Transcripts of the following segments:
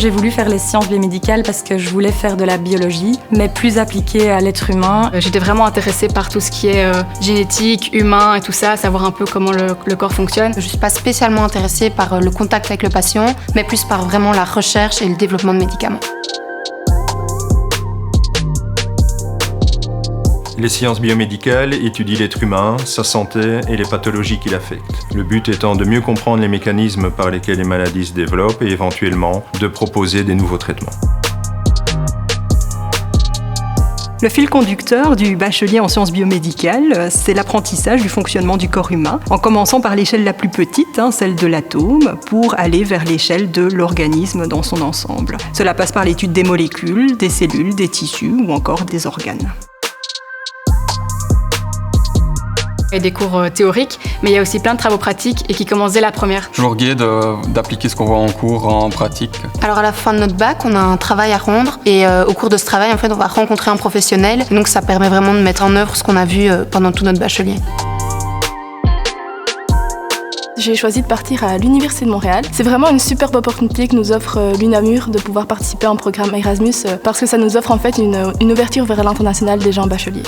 j'ai voulu faire les sciences biomédicales parce que je voulais faire de la biologie, mais plus appliquée à l'être humain. J'étais vraiment intéressée par tout ce qui est génétique, humain et tout ça, savoir un peu comment le corps fonctionne. Je ne suis pas spécialement intéressée par le contact avec le patient, mais plus par vraiment la recherche et le développement de médicaments. Les sciences biomédicales étudient l'être humain, sa santé et les pathologies qui l'affectent. Le but étant de mieux comprendre les mécanismes par lesquels les maladies se développent et éventuellement de proposer des nouveaux traitements. Le fil conducteur du bachelier en sciences biomédicales, c'est l'apprentissage du fonctionnement du corps humain, en commençant par l'échelle la plus petite, celle de l'atome, pour aller vers l'échelle de l'organisme dans son ensemble. Cela passe par l'étude des molécules, des cellules, des tissus ou encore des organes. Il y a des cours théoriques, mais il y a aussi plein de travaux pratiques et qui commencent dès la première. Toujours gai d'appliquer ce qu'on voit en cours en pratique. Alors à la fin de notre bac, on a un travail à rendre et au cours de ce travail, en fait, on va rencontrer un professionnel. Et donc ça permet vraiment de mettre en œuvre ce qu'on a vu pendant tout notre bachelier. J'ai choisi de partir à l'Université de Montréal. C'est vraiment une superbe opportunité que nous offre l'UNAMUR de pouvoir participer à un programme Erasmus parce que ça nous offre en fait une ouverture vers l'international des gens bacheliers.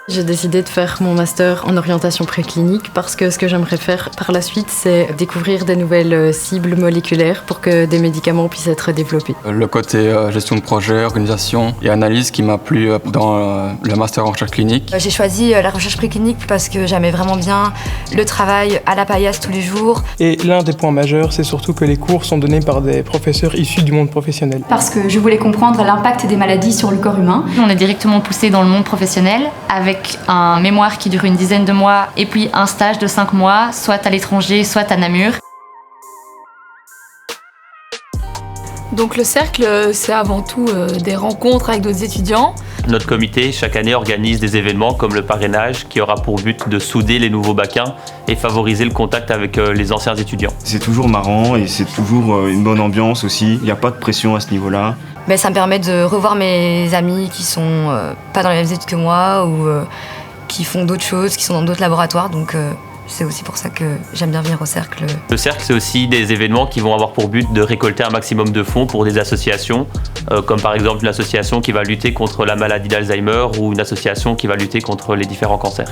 J'ai décidé de faire mon master en orientation préclinique parce que ce que j'aimerais faire par la suite, c'est découvrir des nouvelles cibles moléculaires pour que des médicaments puissent être développés. Le côté gestion de projet, organisation et analyse qui m'a plu dans le master en recherche clinique. J'ai choisi la recherche préclinique parce que j'aimais vraiment bien le travail à la paillasse tous les jours. Et l'un des points majeurs, c'est surtout que les cours sont donnés par des professeurs issus du monde professionnel. Parce que je voulais comprendre l'impact des maladies sur le corps humain. On est directement poussé dans le monde professionnel avec un mémoire qui dure une dizaine de mois et puis un stage de 5 mois, soit à l'étranger, soit à Namur. Donc le cercle, c'est avant tout des rencontres avec d'autres étudiants. Notre comité, chaque année, organise des événements comme le parrainage qui aura pour but de souder les nouveaux baquins et favoriser le contact avec les anciens étudiants. C'est toujours marrant et c'est toujours une bonne ambiance aussi. Il n'y a pas de pression à ce niveau-là. Mais ça me permet de revoir mes amis qui sont pas dans les mêmes études que moi ou qui font d'autres choses, qui sont dans d'autres laboratoires. Donc c'est aussi pour ça que j'aime bien venir au cercle. Le cercle, c'est aussi des événements qui vont avoir pour but de récolter un maximum de fonds pour des associations, comme par exemple une association qui va lutter contre la maladie d'Alzheimer ou une association qui va lutter contre les différents cancers.